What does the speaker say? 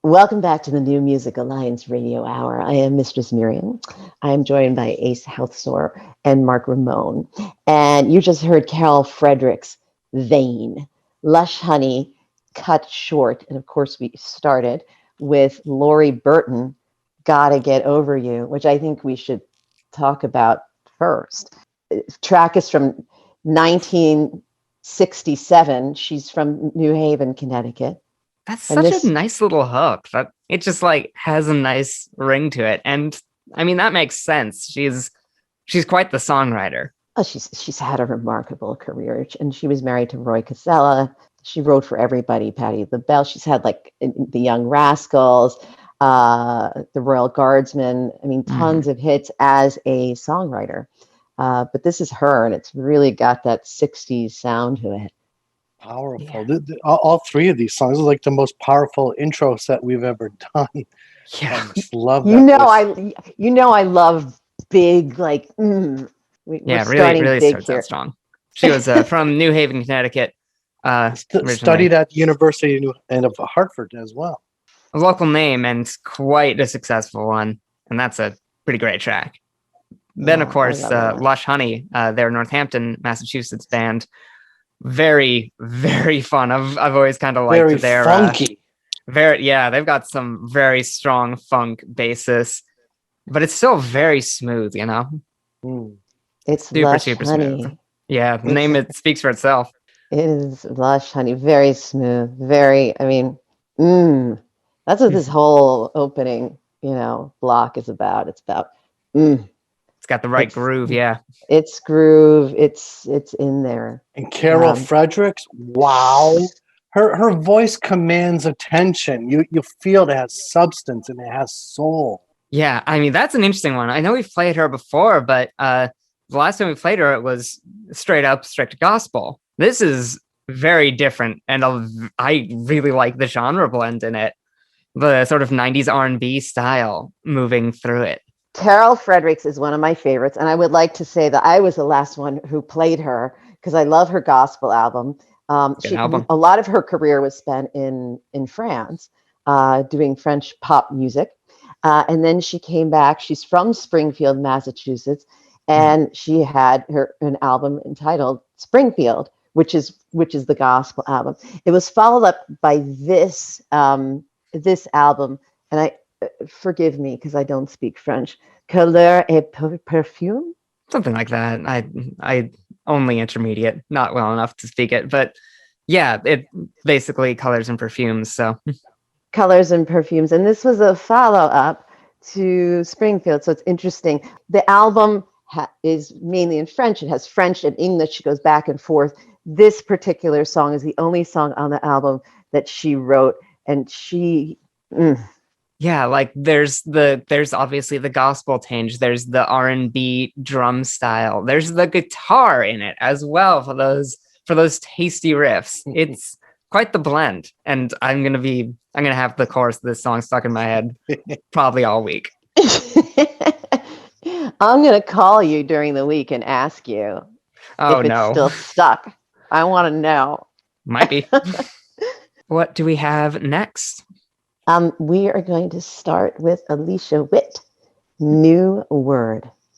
Welcome back to the New Music Alliance Radio Hour. I am Mistress Miriam. I am joined by Ace Hausthor and Ramone. And you just heard Carole Fredericks' Vain, Lush Honey, cut short. And of course, we started with Lori Burton, Gotta Get Over You, which I think we should talk about first. The track is from 1967. She's from New Haven, Connecticut. That's such a nice little hook. That it just like has a nice ring to it, and I mean that makes sense. She's quite the songwriter. Oh, she's had a remarkable career, and she was married to Roy Casella. She wrote for everybody, Patti LaBelle. She's had like the Young Rascals, the Royal Guardsmen. I mean, tons of hits as a songwriter. But this is her, and it's really got that '60s sound to it. Powerful. Yeah. All three of these songs are like the most powerful intro set we've ever done. Yeah, I just love that. I love big like. Really starts out strong. She was from New Haven, Connecticut. Studied at the University of Hartford as well. A local name and quite a successful one, and that's a pretty great track. Then, of course, Lush Honey, their Northampton, Massachusetts band. Very, very fun. I've always kind of liked their funky. They've got some very strong funk basis, but it's still very smooth, you know. It's super Lush super Honey. Smooth. Yeah, the name it speaks for itself. It is Lush Honey, very smooth, very. I mean, that's what this whole opening, block is about. It's about. It's got the right groove, yeah. It's groove. It's in there. And Carole Fredericks, wow, her voice commands attention. You feel it has substance and it has soul. Yeah, I mean that's an interesting one. I know we've played her before, but the last time we played her, it was straight up strict gospel. This is very different, and I really like the genre blend in it, the sort of '90s R&B style moving through it. Carole Fredericks is one of my favorites, and I would like to say that I was the last one who played her because I love her gospel album. A lot of her career was spent in France doing French pop music, and then she came back. She's from Springfield, Massachusetts, and she had an album entitled Springfield, which is the gospel album. It was followed up by this album, and I. Forgive me because I don't speak French. Couleur et Perfume? Something like that. I only intermediate, not well enough to speak it, but yeah, it basically colors and perfumes. So colors and perfumes, and this was a follow-up to Springfield. So it's interesting. The album is mainly in French. It has French and English. It goes back and forth. This particular song is the only song on the album that she wrote, and she. Yeah, like there's obviously the gospel tinge, there's the R&B drum style, there's the guitar in it as well for those tasty riffs. It's quite the blend, and I'm gonna have the chorus of this song stuck in my head probably all week. I'm gonna call you during the week and ask you if it's still stuck. I want to know. Might be. What do we have next? We are going to start with Alicia Witt, New Word.